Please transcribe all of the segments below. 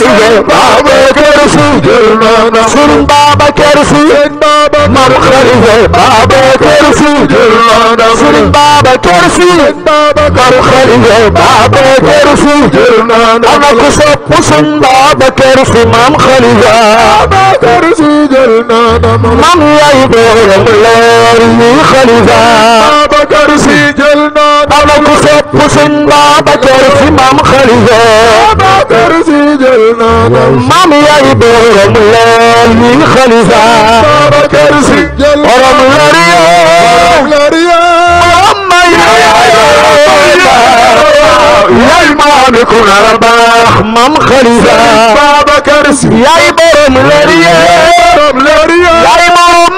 خليفة Babacar Sy jël na ndam Serigne Babacar Sy Mam Khalifa Babacar Sy jël na ndam Serigne Babacar Sy Mam Khalifa Babacar Sy jël na ndam ana ko sopp Serigne Babacar Sy Mam Khalifa Babacar Sy jël na ndam mam yaay borom leer yi Khalifa Babacar Sy jël na ndam ana ko sopp Serigne Babacar Sy Mam Khalifa Babacar Sy jël na ndam mam yaay borom leer yi Khalifa Babacar Sy jël borom leer yi yaay maaliku arbaax Mam Khalifa Babacar Sy yaay borom leer yi yaay borom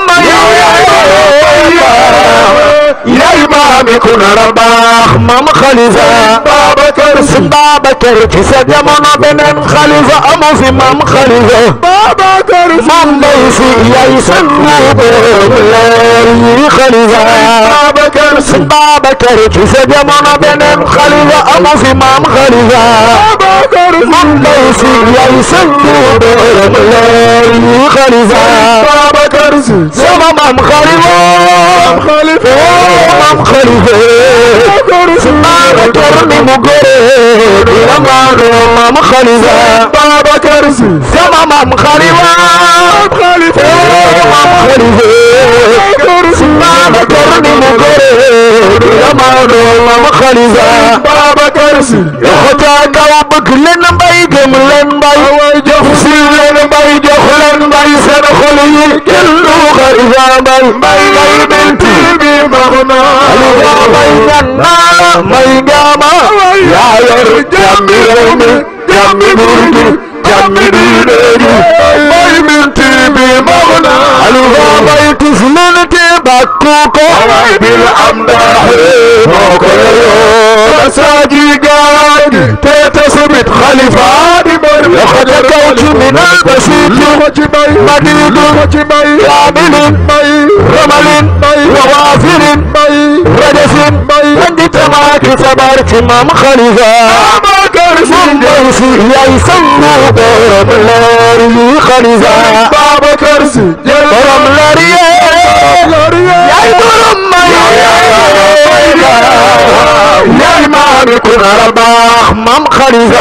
yaay maaliku arbaax Mam Khalifa Babacar Sy Babacar ci sa jamono beneen Khalifa amu fi Mam Khalifa Babacar Sy Mam Mbay Sy yaay sangu borom leer yi Khalifa Babacar Sy Babacar ci sa jamono beneen Khalifa amu fi Mam Khalifa Babacar Sy Mam Mbay Sy yaay sangu borom leer yi Khalifa Babacar Sy sama Mam Khalifa Mam Khalifa Babacar ni mu gore di la maano Mam Khalifa Babacar Sy sama Mam Khalifa Mam Khalifa Babacar ni mu gore di la maano Mam Khalifa Babacar Sy yoxo ca kaw bëgg leen mbay gëm leen mbay jox si leen mbay jox leen mbay seen xol yi kenn du Khalifa mbay mbay binti bi maxna Khalifa mbay ñaan naa la may ngaama yaa yor jàmmi réew mi jàmmi buur gi jàmmi diine gi mbay binti bi maxna Khalifa mbay tis leen te bàkku ko way bil am daaxe moo ko yoo saaji gaagi te tasbit Khalifa di mbër yoxo ca kaw ci minal basiiti madiidu yaamilin ramalin wawaafirin rajasin andi tamaaki sabar ci Mam Khalifa Babacar Sy yaay sangu borom leer yi Khalifa Babacar Sy borom leer yi yaay borom may yaay maaliku arbaax Mam Khalifa